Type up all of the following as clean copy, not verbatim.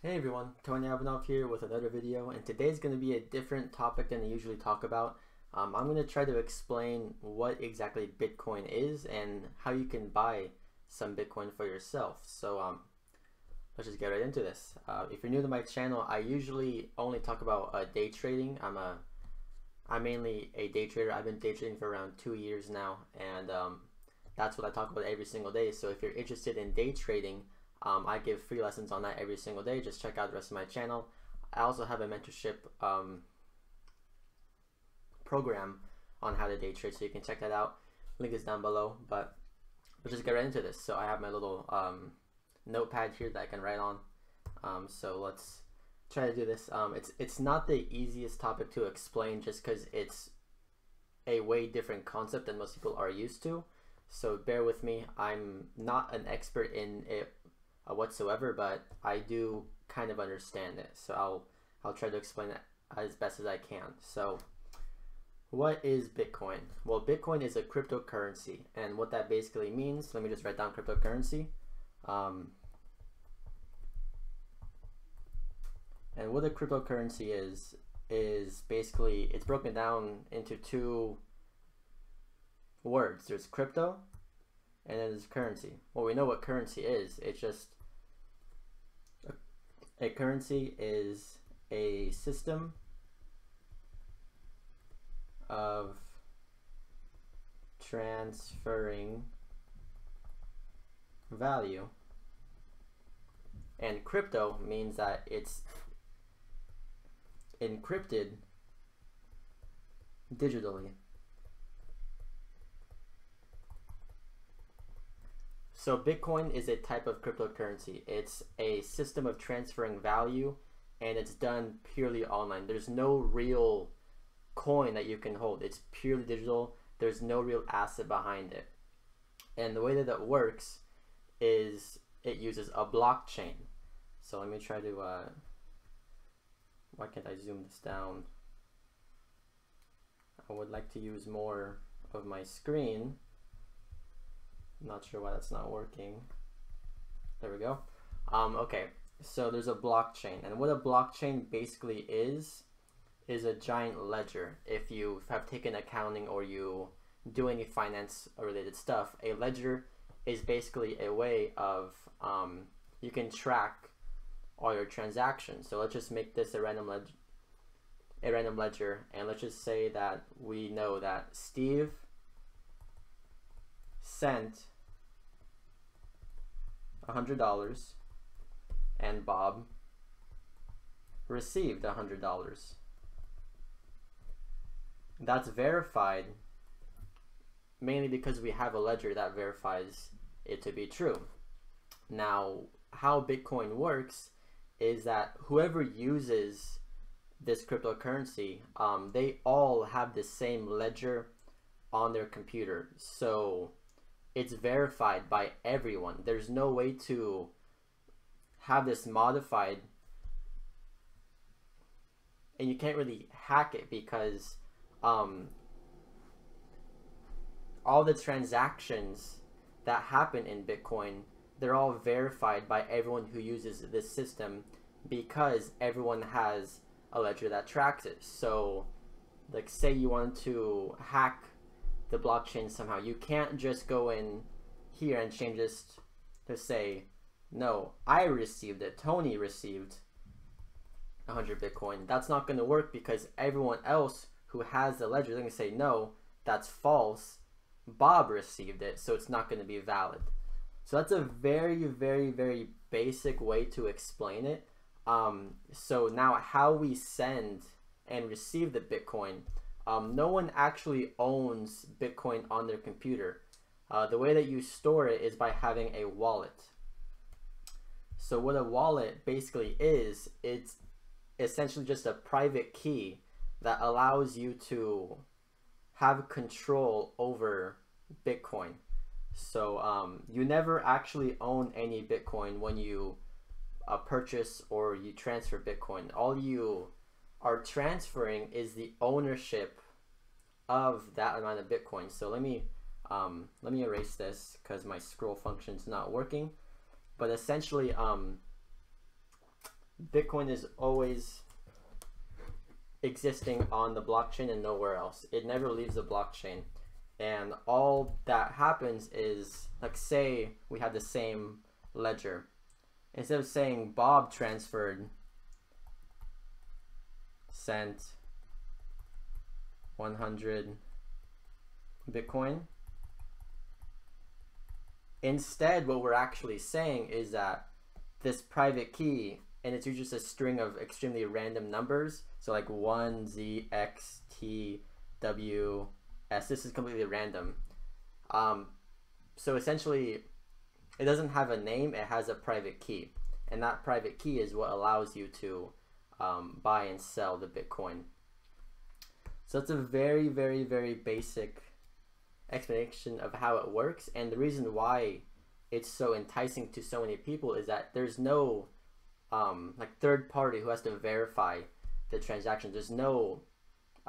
Hey everyone, Tony Ivanov here with another video, and today's going to be a different topic than I usually talk about. I'm going to try to explain what exactly Bitcoin is and how you can buy some Bitcoin for yourself. So let's just get right into this. If you're new to my channel, I usually only talk about day trading. I'm mainly a day trader. I've been day trading for around 2 years now, and that's what I talk about every single day. So if you're interested in day trading, I give free lessons on that every single day. Just check out the rest of my channel. I also have a mentorship program on how to day trade, so you can check that out. Link is down below. But let's just get right into this. So I have my little notepad here that I can write on. So let's try to do this. It's not the easiest topic to explain, just because it's a way different concept than most people are used to. So bear with me. I'm not an expert in it whatsoever, but I do kind of understand it, so I'll try to explain it as best as I can. So what is Bitcoin? Well, Bitcoin is a cryptocurrency, and what that basically means, let me just write down cryptocurrency. And what a cryptocurrency is basically, it's broken down into two words. There's crypto and then there's currency. Well, we know what currency is. It's just a currency is a system of transferring value, and crypto means that it's encrypted digitally. So Bitcoin is a type of cryptocurrency. It's a system of transferring value, and it's done purely online. There's no real coin that you can hold. It's purely digital. There's no real asset behind it. And the way that it works is it uses a blockchain. So let me try to, why can't I zoom this down? I would like to use more of my screen. Not sure why that's not working. There we go. Okay, so there's a blockchain, and what a blockchain basically is a giant ledger. If you have taken accounting or you do any finance related stuff, a ledger is basically a way of you can track all your transactions. So let's just make this a random ledger, and let's just say that we know that Steve sent $100 and Bob received $100. That's verified mainly because we have a ledger that verifies it to be true. Now, how Bitcoin works is that whoever uses this cryptocurrency, they all have the same ledger on their computer. So it's verified by everyone. There's no way to have this modified, and you can't really hack it because all the transactions that happen in Bitcoin, they're all verified by everyone who uses this system, because everyone has a ledger that tracks it. So like, say you want to hack the blockchain somehow, you can't just go in here and change this to say, no, I received it, Tony received 100 Bitcoin. That's not going to work, because everyone else who has the ledger is going to say, no, that's false, Bob received it, so it's not going to be valid. So that's a very, very, very basic way to explain it. So now how we send and receive the Bitcoin, no one actually owns Bitcoin on their computer. The way that you store it is by having a wallet. So what a wallet basically is, it's essentially just a private key that allows you to have control over Bitcoin. So you never actually own any Bitcoin when you purchase or you transfer Bitcoin. All you are transferring is the ownership of that amount of Bitcoin. So let me erase this because my scroll function is not working. But essentially, Bitcoin is always existing on the blockchain and nowhere else. It never leaves the blockchain. And all that happens is, like, say we have the same ledger. Instead of saying Bob transferred, sent 100 Bitcoin, instead what we're actually saying is that this private key, and it's usually just a string of extremely random numbers, so like 1, Z, X, T, W, S. This is completely random. So essentially, it doesn't have a name, it has a private key. And that private key is what allows you to buy and sell the Bitcoin. So it's a very, very, very basic explanation of how it works. And the reason why it's so enticing to so many people is that there's no like third party who has to verify the transaction. There's no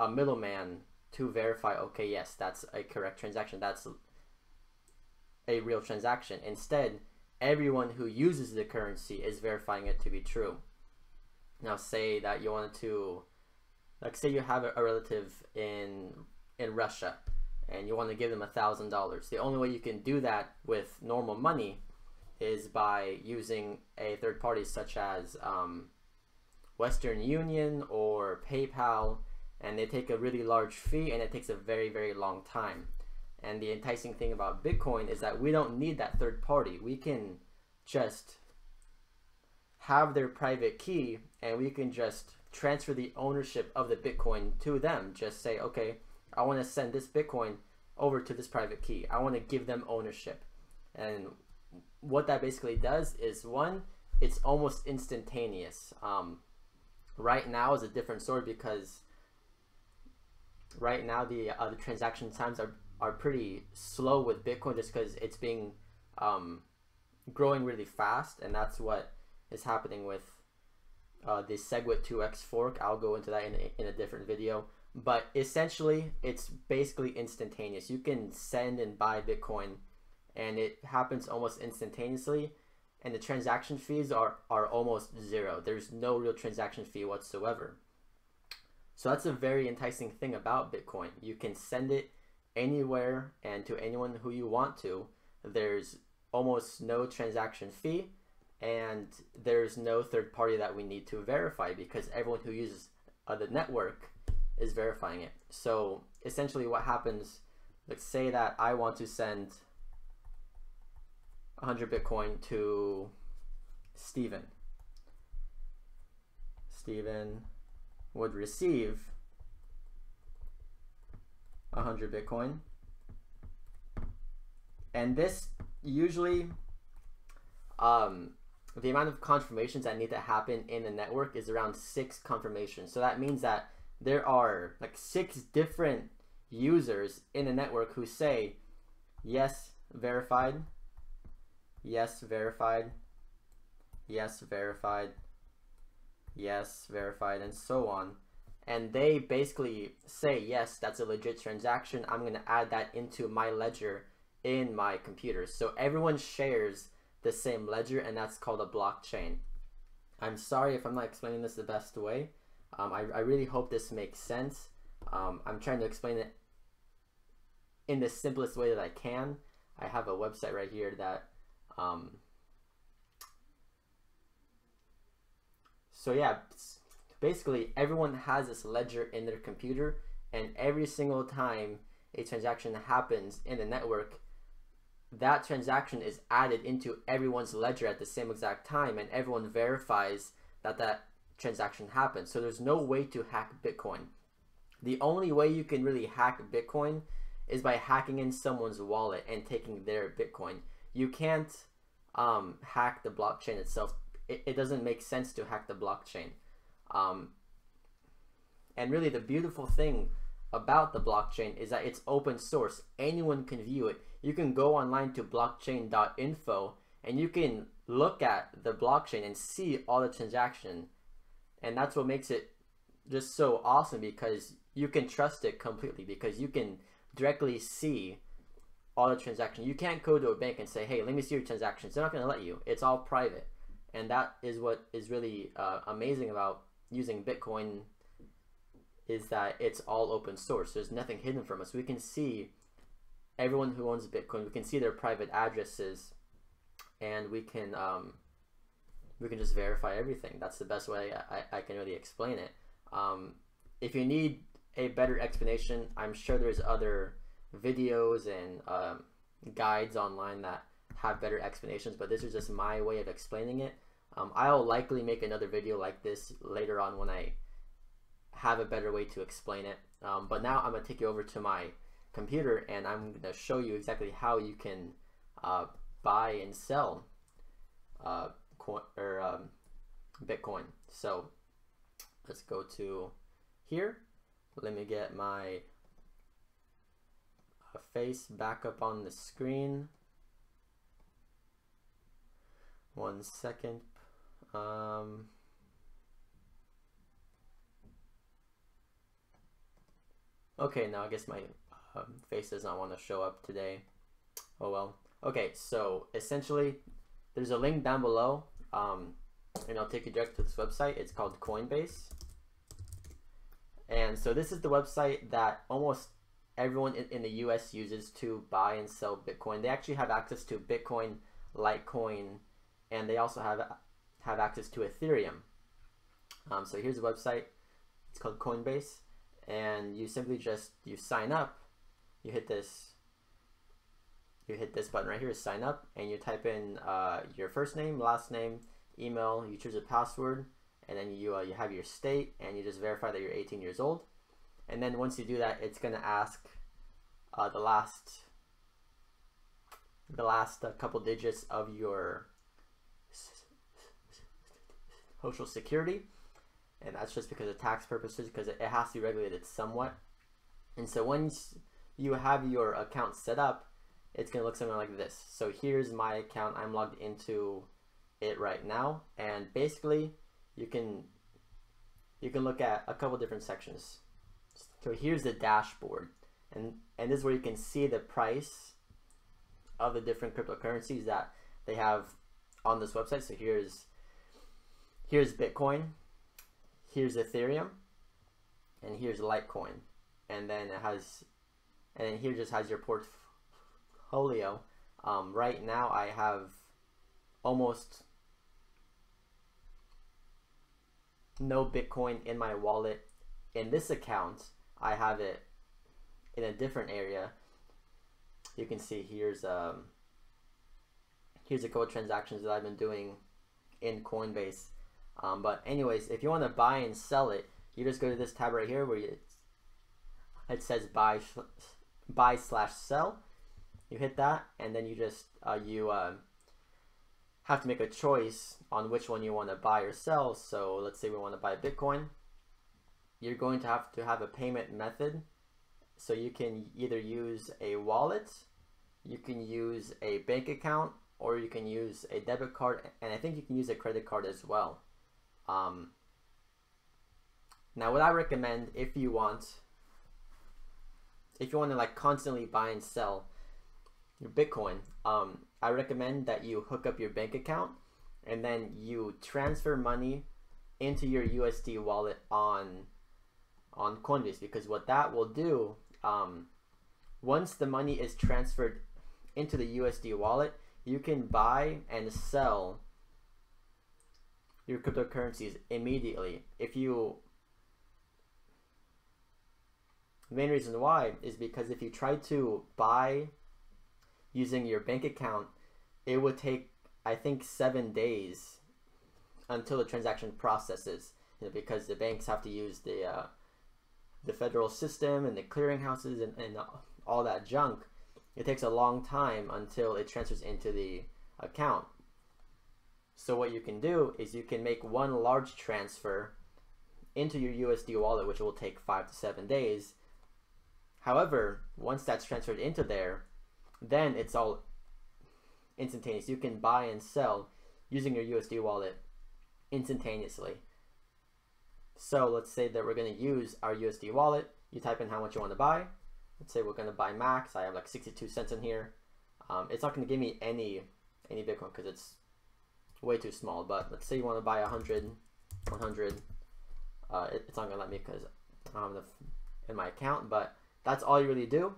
middleman to verify, okay, yes, that's a correct transaction, that's a real transaction. Instead, everyone who uses the currency is verifying it to be true. Now say that you wanted to, like, say you have a relative in Russia and you want to give them $1,000. The only way you can do that with normal money is by using a third party such as Western Union or PayPal, and they take a really large fee and it takes a very, very long time. And the enticing thing about Bitcoin is that we don't need that third party. We can just have their private key and we can just transfer the ownership of the Bitcoin to them. Just say, okay, I want to send this Bitcoin over to this private key. I want to give them ownership. And what that basically does is, one, it's almost instantaneous. Right now is a different story because right now the transaction times are pretty slow with Bitcoin just because it's being growing really fast, and that's what is happening with the SegWit 2x fork. I'll go into that in a different video, but essentially it's basically instantaneous. You can send and buy Bitcoin and it happens almost instantaneously, and the transaction fees are almost zero. There's no real transaction fee whatsoever. So that's a very enticing thing about Bitcoin. You can send it anywhere and to anyone who you want to. There's almost no transaction fee, and there's no third party that we need to verify because everyone who uses the network is verifying it. So essentially what happens, let's say that I want to send 100 Bitcoin to Steven. Steven would receive 100 Bitcoin, and this usually the amount of confirmations that need to happen in the network is around 6 confirmations. So that means that there are like 6 different users in the network who say yes, verified, yes, verified, yes, verified, yes, verified, and so on. And they basically say, yes, that's a legit transaction. I'm going to add that into my ledger in my computer. So everyone shares the same ledger, and that's called a blockchain. I'm sorry if I'm not explaining this the best way. I really hope this makes sense. I'm trying to explain it in the simplest way that I can. I have a website right here that so yeah, basically everyone has this ledger in their computer, and every single time a transaction happens in the network, that transaction is added into everyone's ledger at the same exact time, and everyone verifies that that transaction happened. So there's no way to hack Bitcoin. The only way you can really hack Bitcoin is by hacking in someone's wallet and taking their Bitcoin. You can't hack the blockchain itself. It doesn't make sense to hack the blockchain. And really the beautiful thing about the blockchain is that it's open source. Anyone can view it. You can go online to blockchain.info and you can look at the blockchain and see all the transactions. And that's what makes it just so awesome, because you can trust it completely, because you can directly see all the transactions. You can't go to a bank and say, hey, let me see your transactions. They're not going to let you. It's all private. And that is what is really amazing about using Bitcoin, is that it's all open source. There's nothing hidden from us. We can see everyone who owns Bitcoin. We can see their private addresses, and we can just verify everything. That's the best way I can really explain it. If you need a better explanation, I'm sure there's other videos and guides online that have better explanations, but this is just my way of explaining it. I'll likely make another video like this later on when I have a better way to explain it. But now I'm gonna take you over to my computer and I'm gonna show you exactly how you can buy and sell Bitcoin. So let's go to here. Let me get my face back up on the screen. 1 second. Okay, now I guess my face does not want to show up today. Oh well. Okay, so essentially there's a link down below, and I'll take you direct to this website. It's called Coinbase. And so this is the website that almost everyone in the US uses to buy and sell Bitcoin. They actually have access to Bitcoin, Litecoin, and they also have access to Ethereum. So here's the website. It's called Coinbase, and you simply you sign up. You hit this button right here, sign up, and you type in your first name, last name, email. You choose a password, and then you have your state, and you just verify that you're 18 years old. And then once you do that, it's gonna ask the last couple digits of your social security, and that's just because of tax purposes, because it has to be regulated somewhat. And so once you have your account set up, it's gonna look something like this. So here's my account. I'm logged into it right now, and basically you can look at a couple different sections. So here's the dashboard, and this is where you can see the price of the different cryptocurrencies that they have on this website. So here's Bitcoin, here's Ethereum, and here's Litecoin, and then here just has your portfolio. Right now I have almost no Bitcoin in my wallet in this account. I have it in a different area. You can see here's a couple of transactions that I've been doing in Coinbase. But anyways, if you want to buy and sell it, you just go to this tab right here where it says buy/sell. You hit that, and then you just have to make a choice on which one you want to buy or sell. So let's say we want to buy Bitcoin. You're going to have a payment method. So you can either use a wallet, you can use a bank account, or you can use a debit card, and I think you can use a credit card as well. Now what I recommend, if you want to like constantly buy and sell your Bitcoin, I recommend that you hook up your bank account and then you transfer money into your USD wallet on Coinbase, because what that will do, once the money is transferred into the USD wallet, you can buy and sell your cryptocurrencies immediately. The main reason why is because if you try to buy using your bank account, it would take, I think, 7 days until the transaction processes, because the banks have to use the federal system and the clearinghouses and all that junk. It takes a long time until it transfers into the account. So what you can do is you can make one large transfer into your USD wallet, which will take 5 to 7 days. However, once that's transferred into there, then it's all instantaneous. You can buy and sell using your USD wallet instantaneously. So let's say that we're going to use our USD wallet. You type in how much you want to buy. Let's say we're going to buy max. I have like 62 cents in here. It's not going to give me any Bitcoin because it's way too small. But let's say you want to buy 100, 100. It's not gonna let me because I don't have enough in my account. But that's all you really do,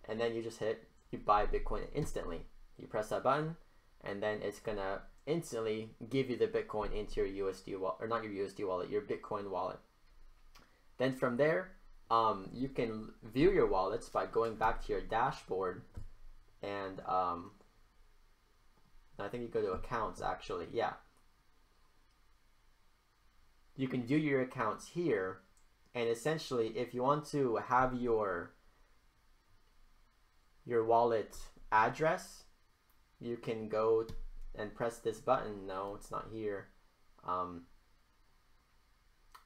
and then you just you buy Bitcoin instantly. You press that button, and then it's gonna instantly give you the Bitcoin into your USD wallet, or not your USD wallet, your Bitcoin wallet. Then from there, you can view your wallets by going back to your dashboard, and I think you go to accounts actually. Yeah, you can view your accounts here, and essentially, if you want to have your wallet address, you can go and press this button. No, it's not here.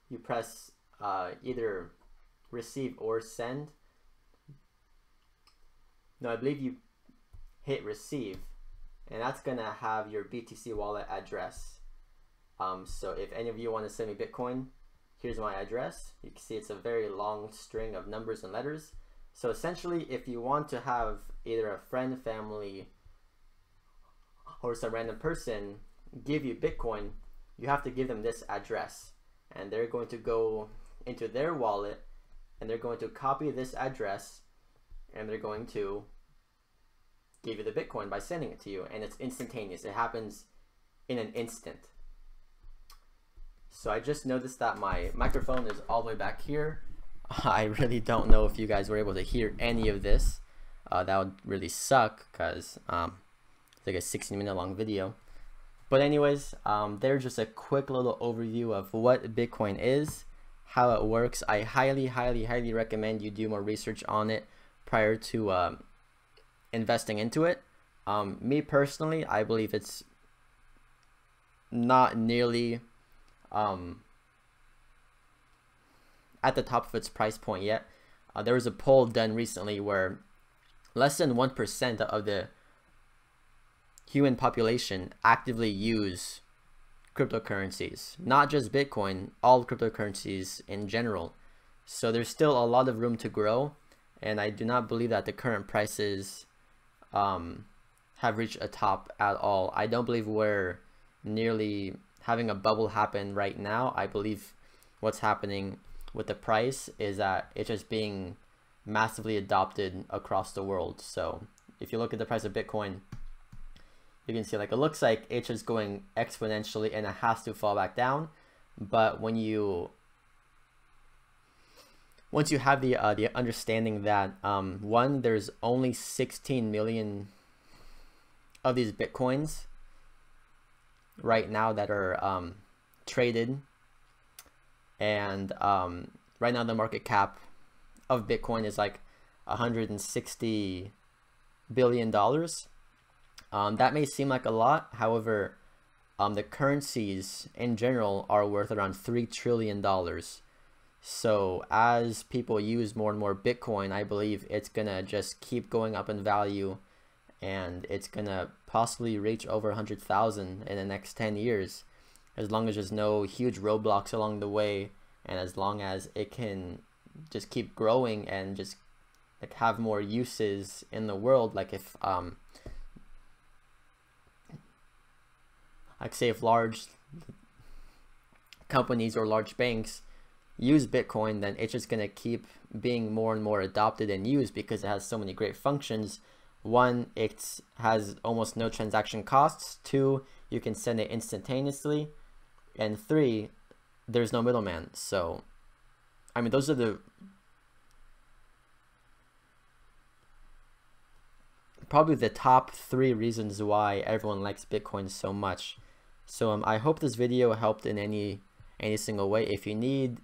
You press either receive or send. No, I believe you hit receive, and that's gonna have your BTC wallet address. So if any of you want to send me Bitcoin, here's my address. You can see it's a very long string of numbers and letters. So essentially, if you want to have either a friend, family, or some random person give you Bitcoin, you have to give them this address, and they're going to go into their wallet, and they're going to copy this address, and they're going to give you the Bitcoin by sending it to you, and it's instantaneous. It happens in an instant. So I just noticed that my microphone is all the way back here. I really don't know if you guys were able to hear any of this. That would really suck, because it's like a 16-minute long video. But anyways, there's just a quick little overview of what Bitcoin is, how it works. I highly recommend you do more research on it prior to investing into it. Me personally, I believe it's not nearly at the top of its price point yet. There was a poll done recently where less than 1% of the human population actively use cryptocurrencies, not just Bitcoin, all cryptocurrencies in general. So there's still a lot of room to grow, and I do not believe that the current prices have reached a top at all. I don't believe we're nearly having a bubble happen right now. I believe what's happening with the price is that it's just being massively adopted across the world. So if you look at the price of Bitcoin, you can see like it looks like it's just going exponentially, and it has to fall back down. But once you have the understanding that one, there's only 16 million of these Bitcoins right now that are traded, and right now the market cap of Bitcoin is like $160 billion. That may seem like a lot. However, the currencies in general are worth around $3 trillion. So as people use more and more Bitcoin, I believe it's gonna just keep going up in value, and it's gonna possibly reach over 100,000 in the next 10 years, as long as there's no huge roadblocks along the way, and as long as it can just keep growing and just like have more uses in the world. Like if like say if large companies or large banks use Bitcoin, then it's just gonna keep being more and more adopted and used because it has so many great functions. One, it has almost no transaction costs. Two, you can send it instantaneously. And three, there's no middleman. So, I mean, those are probably the top 3 reasons why everyone likes Bitcoin so much. So I hope this video helped in any single way. If you need,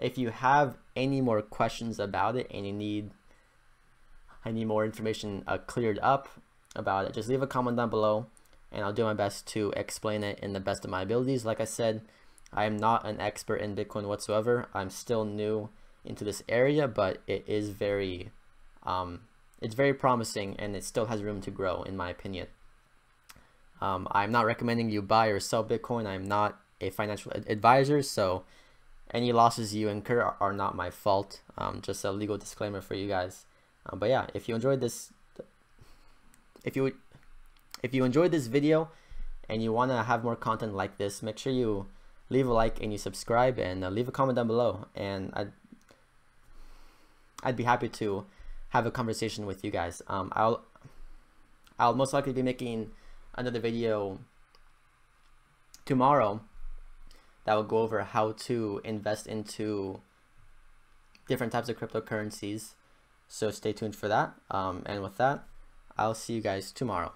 if you have any more questions about it and you need any more information cleared up about it, just leave a comment down below, and I'll do my best to explain it in the best of my abilities. Like I said, I am not an expert in Bitcoin whatsoever. I'm still new into this area, but it is it's very promising, and it still has room to grow, in my opinion. I'm not recommending you buy or sell Bitcoin. I'm not a financial advisor, so any losses you incur are not my fault. Just a legal disclaimer for you guys. But yeah, if you enjoyed this, if you enjoyed this video and you want to have more content like this, make sure you leave a like and you subscribe, and leave a comment down below, and I'd be happy to have a conversation with you guys. I'll most likely be making another video tomorrow that will go over how to invest into different types of cryptocurrencies. So stay tuned for that. And with that, I'll see you guys tomorrow.